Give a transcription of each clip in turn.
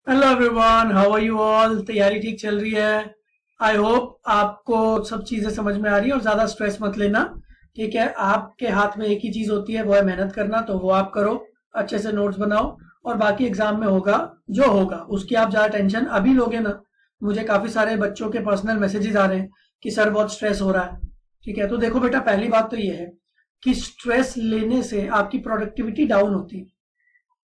Hello everyone, how are you all. तैयारी ठीक चल रही है? आई होप आपको सब चीजें समझ में आ रही है और ज्यादा स्ट्रेस मत लेना। ठीक है, आपके हाथ में एक ही चीज होती है, वो है मेहनत करना। तो वो आप करो, अच्छे से नोट्स बनाओ और बाकी एग्जाम में होगा जो होगा उसकी आप ज्यादा टेंशन अभी लोगे ना। मुझे काफी सारे बच्चों के पर्सनल मैसेजेस आ रहे हैं कि सर बहुत स्ट्रेस हो रहा है। ठीक है, तो देखो बेटा, पहली बात तो ये है कि स्ट्रेस लेने से आपकी प्रोडक्टिविटी डाउन होती है।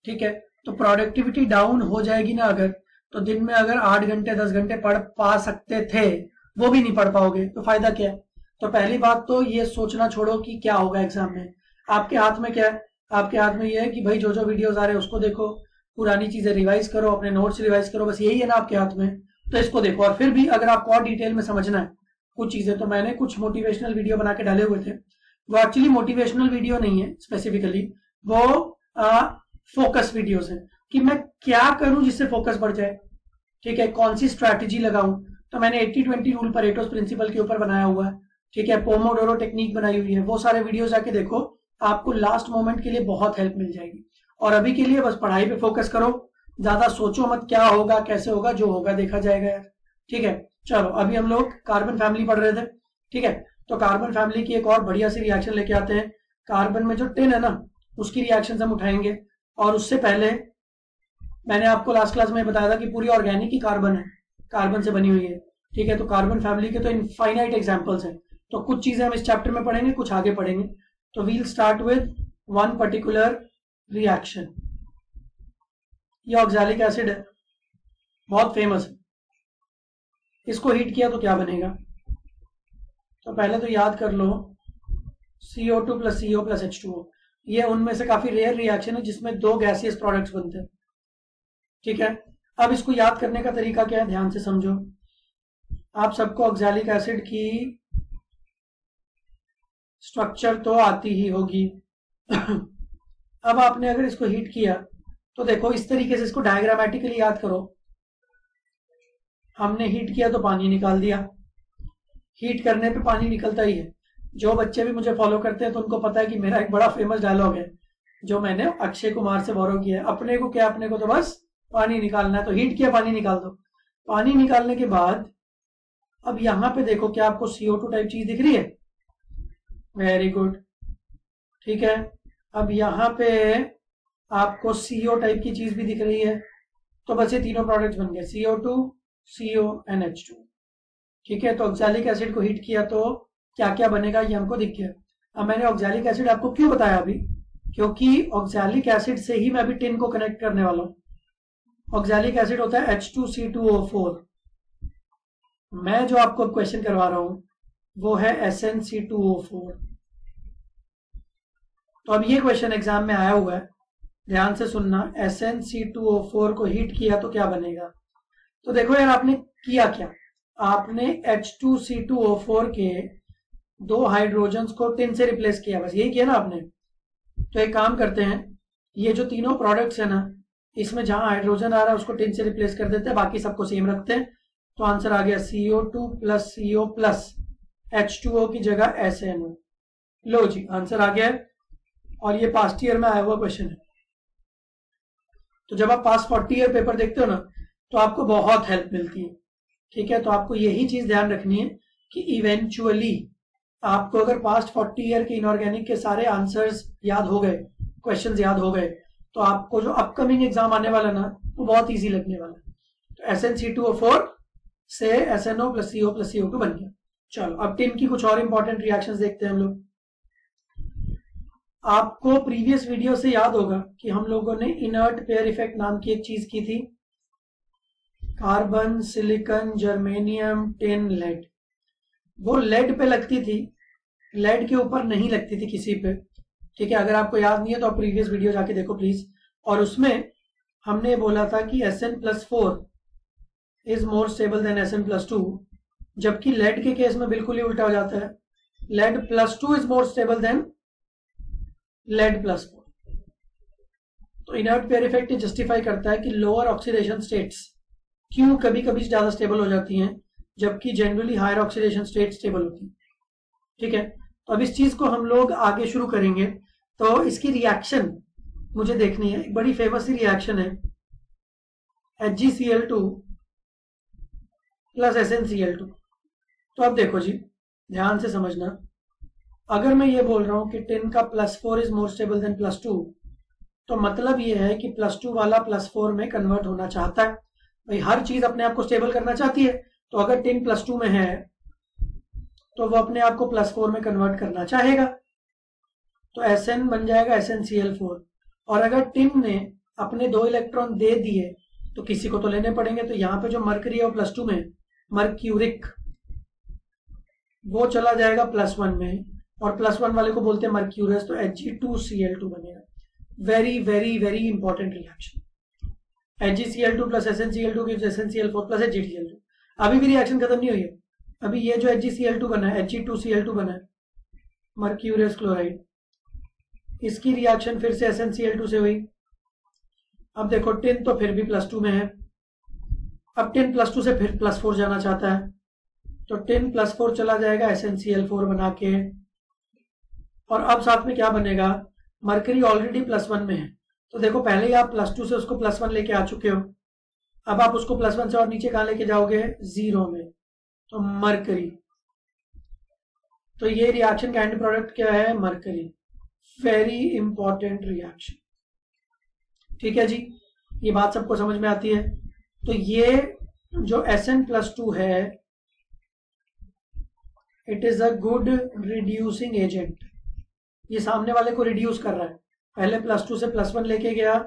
ठीक है, तो प्रोडक्टिविटी डाउन हो जाएगी ना अगर, तो दिन में अगर 8 घंटे 10 घंटे पढ़ पा सकते थे वो भी नहीं पढ़ पाओगे, तो फायदा क्या है। तो पहली बात तो ये सोचना छोड़ो कि क्या होगा एग्जाम में। आपके हाथ में क्या है? आपके हाथ में ये है कि भाई जो जो वीडियोस आ रहे हैं उसको देखो, पुरानी चीजें रिवाइज करो, अपने नोट्स रिवाइज करो, बस यही है ना आपके हाथ में। तो इसको देखो, और फिर भी अगर आपको और डिटेल में समझना है कुछ चीजें, तो मैंने कुछ मोटिवेशनल वीडियो बना के डाले हुए थे। वो एक्चुअली मोटिवेशनल वीडियो नहीं है स्पेसिफिकली, वो फोकस वीडियोस हैं कि मैं क्या करूं जिससे फोकस बढ़ जाए। ठीक है, कौन सी स्ट्रैटेजी लगाऊं। तो मैंने 80-20 रूल परेटोस प्रिंसिपल के ऊपर बनाया हुआ है। ठीक है, पोमोडोरो टेक्निक बनाई हुई है, वो सारे वीडियो जाके देखो। आपको लास्ट मोमेंट के लिए बहुत हेल्प मिल जाएगी। और अभी के लिए बस पढ़ाई पे फोकस करो, ज्यादा सोचो मत क्या होगा कैसे होगा, जो होगा देखा जाएगा यार। ठीक है, चलो अभी हम लोग कार्बन फैमिली पढ़ रहे थे। ठीक है, तो कार्बन फैमिली की एक और बढ़िया सी रिएक्शन लेके आते हैं। कार्बन में जो टिन है ना, उसकी रिएक्शन हम उठाएंगे। और उससे पहले मैंने आपको लास्ट क्लास में बताया था कि पूरी ऑर्गेनिक ही कार्बन है, कार्बन से बनी हुई है। ठीक है, तो कार्बन फैमिली के तो इनफाइनाइट एग्जांपल्स हैं। तो कुछ चीजें हम इस चैप्टर में पढ़ेंगे, कुछ आगे पढ़ेंगे। तो we'll start with one particular reaction. ये ऑक्सैलिक एसिड है, बहुत फेमस है। इसको हीट किया तो क्या बनेगा? तो पहले तो याद कर लो, CO2 plus CO plus H2O। ये उनमें से काफी रेयर रिएक्शन है जिसमें दो गैसियस प्रोडक्ट्स बनते हैं। ठीक है, अब इसको याद करने का तरीका क्या है, ध्यान से समझो। आप सबको ऑक्सैलिक एसिड की स्ट्रक्चर तो आती ही होगी। अब आपने अगर इसको हीट किया तो देखो इस तरीके से इसको डायग्रामेटिकली याद करो। हमने हीट किया तो पानी निकाल दिया। हीट करने पे पानी निकलता ही है। जो बच्चे भी मुझे फॉलो करते हैं तो उनको पता है कि मेरा एक बड़ा फेमस डायलॉग है जो मैंने अक्षय कुमार से बोरो किया है, अपने को क्या, अपने को तो बस पानी निकालना है। तो हीट किया, पानी निकाल दो। पानी निकालने के बाद अब यहां पे देखो, क्या आपको CO2 टाइप चीज दिख रही है? Very good. ठीक है, अब यहां पे आपको CO टाइप की चीज भी दिख रही है। तो बस ये तीनों प्रोडक्ट्स बन गए, CO2 CO एंड H2। ठीक है, तो ऑक्सैलिक एसिड को हीट किया तो क्या क्या बनेगा ये हमको दिख गया। अब मैंने ऑक्सैलिक एसिड आपको क्यों बताया अभी, क्योंकि ऑक्सैलिक एसिड से ही मैं अभी टिन को कनेक्ट करने वाला हूं। ऑक्सैलिक एसिड होता है H2C2O4। मैं जो आपको क्वेश्चन करवा रहा हूं वो है SnC2O4। तो अब ये क्वेश्चन एग्जाम में आया हुआ है, ध्यान से सुनना। SnC2O4 को हीट किया तो क्या बनेगा? तो देखो यार, आपने किया क्या, आपने H2C2O4 के दो हाइड्रोजन्स को टिन से रिप्लेस किया, बस यही किया ना आपने। तो एक काम करते हैं, ये जो तीनों प्रोडक्ट्स है ना, इसमें जहां हाइड्रोजन आ रहा है उसको टिन से रिप्लेस कर देते हैं, बाकी सबको सेम रखते हैं। तो आंसर आ गया CO2 plus CO plus H2O की जगह SNO। लो जी, आंसर आ गया है। और ये पास्ट ईयर में आया हुआ क्वेश्चन है। तो जब आप पास 40 ईयर पेपर देखते हो ना, तो आपको बहुत हेल्प मिलती है। ठीक है, तो आपको यही चीज ध्यान रखनी है कि इवेंचुअली आपको अगर पास्ट 40 ईयर के इनऑर्गेनिक के सारे आंसर्स याद हो गए, क्वेश्चंस याद हो गए, तो आपको जो अपकमिंग एग्जाम आने वाला ना, वो बहुत इजी लगने वाला है। तो SnC2O4 से SNO plus CO plus CO2 बन गया। चलो अब टिन की कुछ और इंपॉर्टेंट रिएक्शंस देखते हैं हम लोग। आपको प्रीवियस वीडियो से याद होगा कि हम लोगों ने इनर्ट पेयर इफेक्ट नाम की एक चीज की थी। Carbon, silicon, germanium, tin, lead. वो लेड पे लगती थी, लेड के ऊपर नहीं लगती थी किसी पे। ठीक है, अगर आपको याद नहीं है तो आप प्रीवियस वीडियो जाके देखो प्लीज। और उसमें हमने बोला था कि Sn+4 is more stable then Sn+2, जबकि लेड के केस में बिल्कुल ही उल्टा हो जाता है। लेड+2 इज मोर स्टेबल देन लेड+4। तो इनर्ट पेयर इफेक्ट जस्टिफाई करता है कि लोअर ऑक्सीडेशन स्टेट्स क्यों कभी कभी ज्यादा स्टेबल हो जाती हैं, जबकि generally higher oxidation state stable होती है। ठीक है, तो अब इस चीज को हम लोग आगे शुरू करेंगे। तो इसकी रिएक्शन मुझे देखनी है, एक बड़ी फेमस सी रिएक्शन है HgCl2 प्लस SnCl2। तो अब देखो जी, ध्यान से समझना, अगर मैं ये बोल रहा हूं कि टिन का +4 इज मोर स्टेबल देन +2, तो मतलब ये है कि +2 वाला +4 में कन्वर्ट होना चाहता है। भाई हर चीज अपने आप को स्टेबल करना चाहती है, तो अगर टिन +2 में है तो वो अपने आप को +4 में कन्वर्ट करना चाहेगा, तो Sn बन जाएगा SnCl4। और अगर टिन ने अपने 2 इलेक्ट्रॉन दे दिए तो किसी को तो लेने पड़ेंगे, तो यहाँ पे जो मरकरी है वो +2 में, मर्क्यूरिक, वो चला जाएगा +1 में, और +1 वाले को बोलते हैं मर्क्यूरस, तो Hg2Cl2 बनेगा। Very very very important reaction. HgCl2 plus SnCl2 gives SnCl4 plus HgCl2। अभी भी रिएक्शन खत्म नहीं हुई है, अभी ये जो HgCl2 बना है, Hg2Cl2 बना है, मर्क्यूरियस क्लोराइड, इसकी रिएक्शन फिर से SnCl2 से हुई। अब देखो टिन तो फिर भी +2 में है, अब टिन +2 से फिर +4 जाना चाहता है, तो टिन +4 चला जाएगा SnCl4 बना के। और अब साथ में क्या बनेगा, मरकरी ऑलरेडी +1 में है, तो देखो पहले ही आप +2 से उसको +1 लेके आ चुके हो, अब आप उसको +1 से और नीचे कहां लेके जाओगे, 0 में, तो मरकरी। तो ये रिएक्शन का एंड प्रोडक्ट क्या है, मरकरी। Very important reaction. ठीक है जी, ये बात सबको समझ में आती है। तो ये जो Sn+2 है, it is a good reducing agent. ये सामने वाले को रिड्यूस कर रहा है, पहले +2 से +1 लेके गया,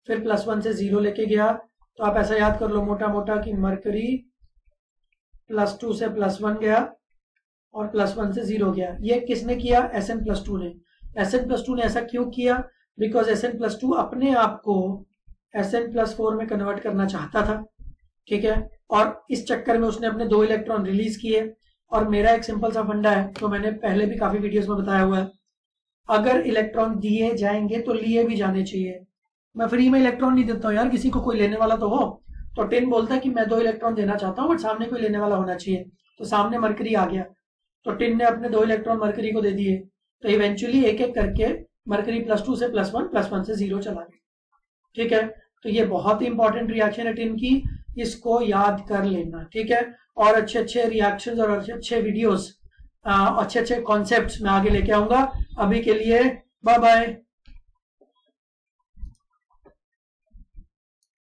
फिर +1 से 0 लेके गया। तो आप ऐसा याद कर लो मोटा मोटा कि मरकरी +2 से +1 गया और +1 से 0 गया। ये किसने किया, Sn+2 ने। Sn+2 ने ऐसा क्यों किया, बिकॉज Sn+2 अपने आप को Sn+4 में कन्वर्ट करना चाहता था। ठीक है, और इस चक्कर में उसने अपने 2 इलेक्ट्रॉन रिलीज किए। और मेरा एक सिंपल सा फंडा है, तो मैंने पहले भी काफी वीडियोस में बताया हुआ है, अगर इलेक्ट्रॉन दिए जाएंगे तो लिए भी जाने चाहिए। मैं फ्री में इलेक्ट्रॉन नहीं देता हूँ यार, किसी को कोई लेने वाला तो हो। तो टिन बोलता है कि मैं 2 इलेक्ट्रॉन देना चाहता हूँ, बट सामने कोई लेने वाला होना चाहिए। तो सामने मरकरी आ गया, तो टिन ने अपने 2 इलेक्ट्रॉन मरकरी को दे दिए, तो इवेंचुअली एक एक करके मरकरी +2 से +1 से 0 चला गया। ठीक है, तो ये बहुत ही इंपॉर्टेंट रिएक्शन है टिन की, इसको याद कर लेना। ठीक है, और अच्छे अच्छे रिएक्शंस और अच्छे अच्छे वीडियोस, अच्छे अच्छे कॉन्सेप्ट्स मैं आगे लेके आऊंगा। अभी के लिए बाय बाय।